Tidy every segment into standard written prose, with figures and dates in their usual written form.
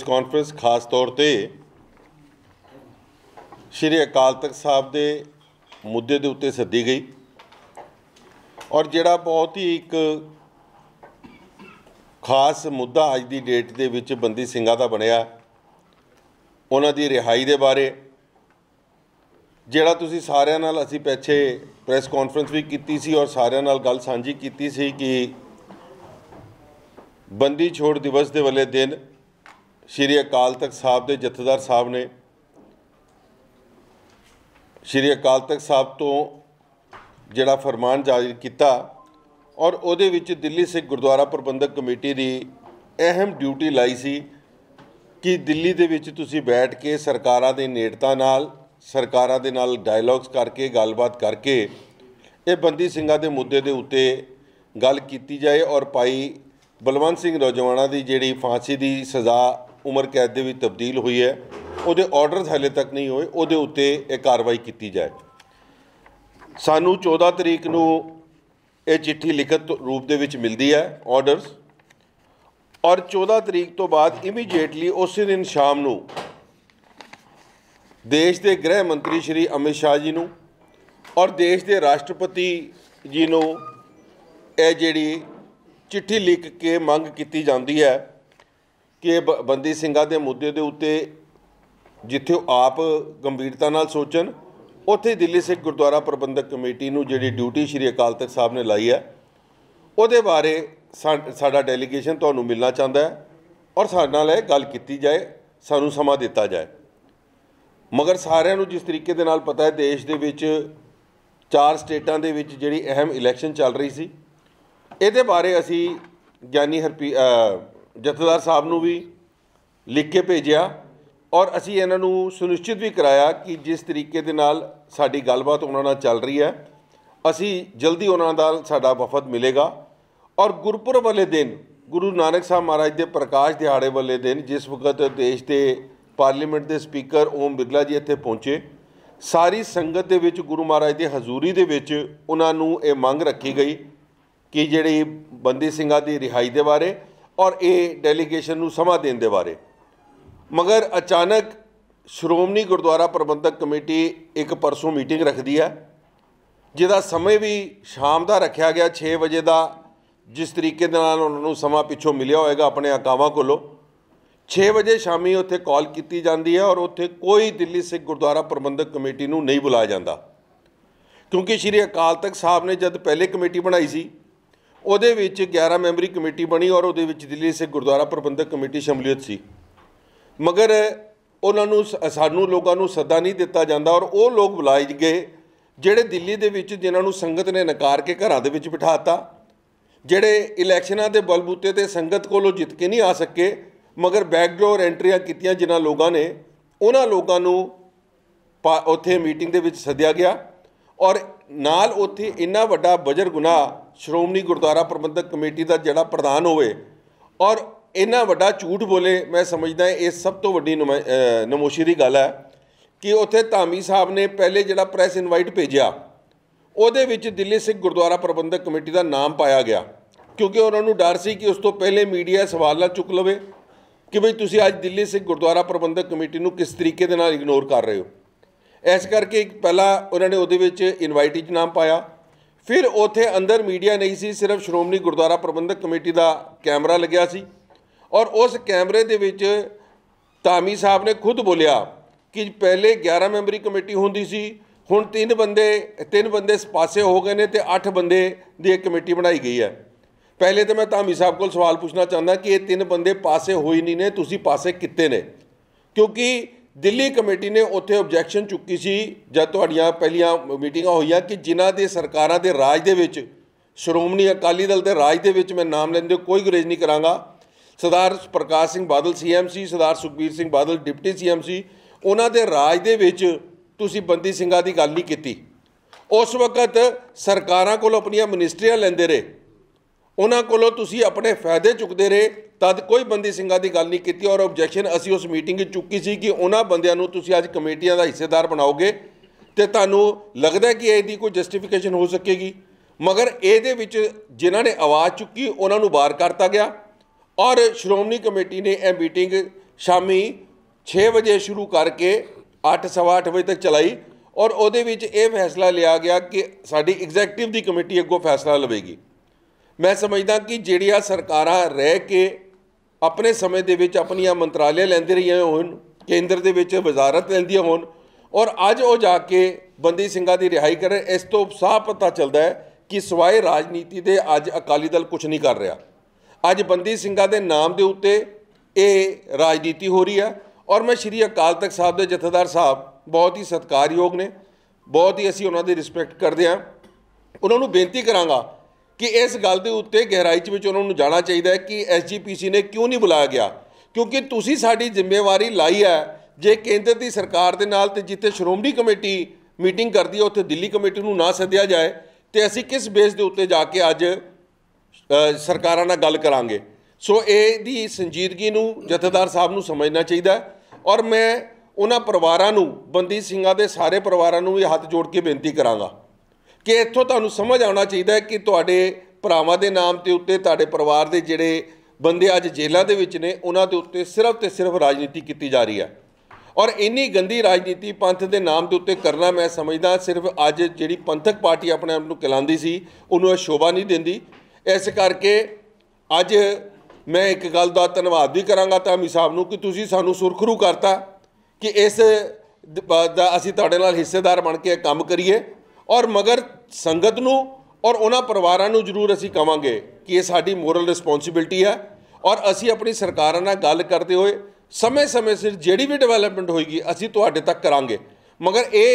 Conference खास तौर पे श्री अकाल तख्त साहब के मुद्दे के उत्ते सद्दी गई और जिहड़ा बहुत ही एक खास मुद्दा अज की डेट के विच बंदी ਸਿੰਘਾਂ ਦਾ ਬਣਿਆ उन्हां दी रिहाई के बारे जिहड़ा तुसीं सारिਆਂ नाल असीं पिछे प्रैस कॉन्फ्रेंस भी कीती सी और सारिਆਂ नाल गल सांझी कीती सी कि बंदी छोड़ दिवस के वाले दिन श्री अकाल तख्त साहब के जथेदार साहब ने श्री अकाल तख्त साहब तो जिहड़ा फरमान जारी किया और उहदे विच दिल्ली सिख गुरुद्वारा प्रबंधक कमेटी की अहम ड्यूटी लाई सी कि दिल्ली दे विच तुसीं बैठ के सरकारां दे नेड़ता नाल सरकारां दे नाल डायलॉग्स करके गलबात करके ये बंदी ਸਿੰਘਾਂ दे मुद्दे दे उत्ते गल कीती जाए और भाई बलवंत सिंह नौजवाना की जिहड़ी फांसी की सज़ा उम्र कैद दे विच तब्दील हुई है उहदे ऑर्डर हाले तक नहीं होए उहदे उत्ते ये कार्रवाई की जाए। सानू 14 तरीक नूं ये चिट्ठी लिखत रूप दे विच मिलती है ऑर्डरस और 14 तरीक तो बाद इमीडिएटली उस दिन शाम नूं देश के गृह मंत्री श्री अमित शाह जी नूं और देश के राष्ट्रपति जी नूं ये जिहड़ी चिट्ठी लिख के मंग की जाती है कि बंदी ਸਿੰਘਾਂ के मुद्दे के उत्ते जिथे आप गंभीरता नाल सोचन उत्थे दिल्ली सिख गुरुद्वारा प्रबंधक कमेटी नूं जिहड़ी ड्यूटी श्री अकाल तख्त साहब ने लाई है उहदे बारे साडा डेलीगेशन तुहानूं मिलना चाहता है और साडे नाल गल की जाए, सानूं समा दिता जाए। मगर सारिਆਂ नूं जिस तरीके दे नाल पता है देश दे विच 4 स्टेटां दे विच जिहड़ी अहम इलैक्शन चल रही सी इहदे बारे असी ज्ञानी जथेदार साहब नूं भी लिख के भेजिया और असी इन्हां नूं सुनिश्चित भी कराया कि जिस तरीके दे नाल साडी गलबात उन्हां नाल चल रही है असी जल्दी उन्हां नाल साडा वफद मिलेगा और गुरपुरब वाले दिन गुरु नानक साहब महाराज के प्रकाश दिहाड़े वाले दिन जिस वक्त देश के पार्लीमेंट के स्पीकर ओम बिरला जी इत्थे पहुँचे सारी संगत दे विच गुरु महाराज की हजूरी दे विच उन्हां नूं ये मंग रखी गई कि जिहड़ी बंदी ਸਿੰਘਾਂ की रिहाई के बारे और ये डेलीगेशन नूं समा देण दे बारे। मगर अचानक श्रोमणी गुरुद्वारा प्रबंधक कमेटी एक परसों मीटिंग रखती है जिहदा समय भी शाम का रखा गया 6 बजे का, जिस तरीके दे नाल उन्हां नूं समा पिछों मिलिया होएगा अपने आकावां कोलों 6 बजे शामी उत्थे कॉल की जाती है और उत्थे कोई दिल्ली सिख गुरुद्वारा प्रबंधक कमेटी नूं नहीं बुलाया जाता क्योंकि श्री अकाल तख्त साहब ने जब पहले कमेटी बनाई सी उहदे विच 11 मैंबरी कमेटी बनी और उहदे विच दिल्ली सिख गुरुद्वारा प्रबंधक कमेटी शमूलीयत सी। मगर उन्हां नूं सानूं लोकां नूं सद्दा नहीं दिता जाता और वो लोग बुलाए गए जिहड़े दिल्ली दे विच जिन्हां नूं संगत ने नकार के घरां दे विच बिठाता, जिहड़े इलैक्शनां दे बलबूते ते संगत कोलों जित के नहीं आ सके मगर बैकडोर एंट्रियां कीतियां जिन्हां लोगों ने उन्हां लोगों नूं उत्थे मीटिंग दे विच सद्दिया गया और नाल उत्थे इन्ना वड्डा बजर गुनाह श्रोमणी गुरुद्वारा प्रबंधक कमेटी का जिहड़ा प्रधान होवे और इन्ना वड्डा झूठ बोले। मैं समझदा ये सब तो वड्डी नमोशी की गल है कि उत्थे धामी साहब ने पहले जिहड़ा प्रैस इनवाइट भेजिया उहदे विच दिल्ली सिख गुरुद्वारा प्रबंधक कमेटी का नाम पाया गया क्योंकि उन्होंने डर सी कि उस तो पहले मीडिया सवाल ना चुक लवे कि बई तुसीं अज दिल्ली सिख गुरुद्वारा प्रबंधक कमेटी नूं किस तरीके दे नाल इग्नोर कर रहे हो। इस करके एक पहला उन्होंने उहदे विच इनवाइट च नाम पाया, फिर उत्थे अंदर मीडिया नहीं सी, सिर्फ श्रोमणी गुरुद्वारा प्रबंधक कमेटी का कैमरा लग्या सी और उस कैमरे दे विच धामी साहब ने खुद बोलिया कि पहले 11 मैंबरी कमेटी होंदी सी हुण 3 बंदे पासे हो गए ने ते 8 बंदे दी एक कमेटी बनाई गई है। पहले तो मैं धामी साहब को सवाल पूछना चाहता कि ये 3 बंदे पासे हो ही नहीं ने, तुसीं पासे किते ने? क्योंकि दिल्ली कमेटी ने उत्थे ऑब्जैक्शन चुकी सी जब तुहाड़ियां पहलियां मीटिंगां होईयां कि जिन्हां दे सरकारां दे राज दे विच श्रोमणी अकाली दल के राज दे विच मैं नाम लैंदे कोई गुरेज नहीं करांगा। सरदार प्रकाश सिंह बादल CM सी, सरदार सुखबीर सिंह बादल डिप्टी CM सी, उन्हां दे राज दे विच तुसीं बंदी ਸਿੰਘਾਂ दी गल नहीं कीती। उस वक्त सरकारां कोलों अपनियां मिनिस्ट्रियां लैंदे रहे, उन्हां कोलों तुसीं अपने फायदे चुकते रहे, तद कोई बंदी ਸਿੰਘਾਂ की गल नहीं की और ऑब्जैक्शन असी उस मीटिंग चुकी सी कि उन्हां बंदियां नूं तुसीं अज कमेटियां का हिस्सेदार बनाओगे तो तुहानूं लगदा कि इसदी कोई जस्टिफिकेशन हो सकेगी। मगर ये जिन्हां ने आवाज़ चुकी उन्होंने बाहर करता गया और श्रोमणी कमेटी ने यह मीटिंग शामी 6 वजे शुरू करके 8 सवा 8 बजे तक चलाई और ਉਹਦੇ ਵਿੱਚ ਇਹ फैसला लिया गया कि साडी एग्जैक्टिव की कमेटी अगों फैसला लवेगी। मैं समझदा कि ਜਿਹੜੀਆਂ ਸਰਕਾਰਾਂ ਰਹਿ के अपने समय ਦੇ ਵਿੱਚ ਆਪਣੀਆਂ ਮੰਤਰਾਲੇ ਲੈਂਦੇ ਰਹੀਆਂ ਹੋਣ, ਕੇਂਦਰ ਦੇ ਵਿੱਚ ਵਜ਼ਾਰਤ ਲੈਂਦੀਆਂ ਹੋਣ और ਅੱਜ ਉਹ ਜਾ ਕੇ ਬੰਦੀ ਸਿੰਘਾਂ ਦੀ ਰਿਹਾਈ ਕਰਨ, ਇਸ ਤੋਂ ਸਾਫ਼ ਪਤਾ ਚੱਲਦਾ ਹੈ कि सिवाय राजनीति के अज अकाली दल कुछ नहीं कर रहा। अज बंदी ਸਿੰਘਾਂ के नाम के उत्ते ये राजनीति हो रही है और मैं श्री अकाल तख्त साहब के जथेदार साहब बहुत ही सत्कारयोग ने, बहुत ही असी उन्होंने रिस्पैक्ट करते हैं। उन्होंने बेनती करांगा कि इस गल के उत्ते गहराई च उन्होंने जाना चाहिए कि SGPC ने क्यों नहीं बुलाया गया, क्योंकि तुसी साडी जिम्मेवारी लाई है। जे केंद्र की सरकार के नाल ते जिथे श्रोमणी कमेटी मीटिंग करती है उत्थे दिल्ली कमेटी नूं ना सद्दिया जाए तो असी किस बेस के उत्ते जाके अज सरकारां नाल गल करांगे। सो इहदी संजीदगी नूं जथेदार साहब नूं समझना चाहिए और मैं उन्हां परिवारां नूं, बंदी ਸਿੰਘਾਂ ਦੇ सारे परिवारां नूं भी हथ जोड़ के बेनती करांगा कि इत्थों तुहानूं समझ आना चाहिए कि तुहाडे भरावां दे नाम ते उत्ते तुहाडे परिवार दे जिहड़े बंदे अज जेलां दे विच ने उन्हां दे उत्ते सिर्फ ते सिर्फ राजनीति कीती जा रही है और इन्नी गंदी राजनीति पंथ के नाम के उत्ते करना मैं समझदा सिर्फ अज जिहड़ी पंथक पार्टी अपने आप को कहलाती सी उन्होंने शोभा नहीं देंदी। इस करके अज मैं एक गल का धन्यवाद भी करांगा धामी साहब नूं कि तुसीं सानूं सुरखरू करता कि इस असीं तुहाडे नाल हिस्सेदार बन के काम करिए और मगर संगत नूं और उन्हां परिवारां नूं जरूर असीं कहांगे कि ये साडी मोरल रिस्पोंसिबिलिटी है और असीं अपनी सरकारां नाल गल करते हुए समय समय सिर जिहड़ी भी डिवेलपमेंट होएगी असीं तुहाडे तक करांगे। मगर ये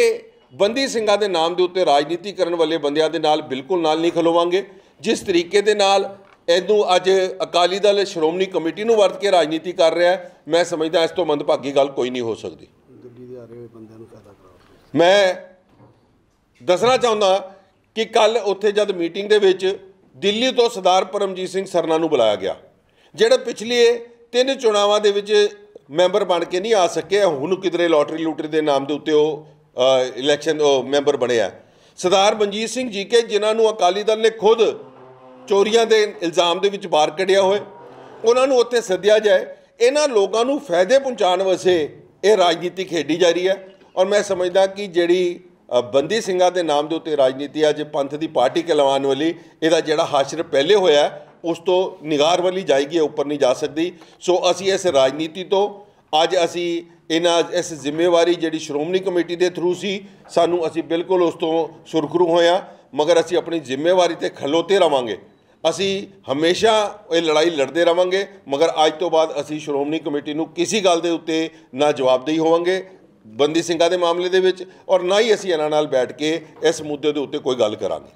बंदी ਸਿੰਘਾਂ के नाम के उत्ते राजनीति करने वाले बंदियां दे नाल बिल्कुल नाल नहीं खलोवांगे। जिस तरीके दे नाल इहनूं अज अकाली दल श्रोमणी कमेटी नूं वरत के राजनीति कर रहा है, मैं समझदा इस तो मंदभागी गल कोई नहीं हो सकती। मैं दसना चाहुंदा कि कल उत्थे जद मीटिंग दे विच दिल्ली तो सरदार परमजीत सिंह सरना नूं बुलाया गया, जिहड़े पिछले 3 चुनावां दे विच मैंबर बन के नहीं आ सके, हुण किधरे लॉटरी लूटरी के नाम के उत्ते इलैक्शन मैंबर बने हैं। सरदार मनजीत सिंह जी के जिन्होंने अकाली दल ने खुद चोरियां के इल्ज़ाम के बाहर कढ़िया होए, उन्होंने उत्थे सद्दिया जाए। इन्हां लोगों को फायदे पहुँचाने वास्ते ये राजनीति खेडी जा रही है और मैं समझदा कि जिहड़ी बंदी ਸਿੰਘਾਂ के नाम के उत्ते राजनीति अज पंथ की पार्टी कहलाने वाली इहदा जिहड़ा हाशर पहले होया उस तो निगार वाली जाएगी, ऊपर नहीं जा सकती। सो असी इस राजनीति तो अज असी इस जिम्मेवारी जिहड़ी श्रोमणी कमेटी के थ्रू सी सानू असी बिल्कुल उस तो सुरखरू होया, मगर असी अपनी जिम्मेवारी ते खलोते रहांगे। असी हमेशा ये लड़ाई लड़ते रहांगे, मगर अज तो बाद असी श्रोमणी कमेटी नूं किसी गल दे उत्ते ना जवाबदेही होवांगे बंदी ਸਿੰਘਾਂ ਦੇ मामले दे विच और ना ही असी इन्हां नाल बैठ के इस मुद्दे दे उत्ते कोई गल करांगे।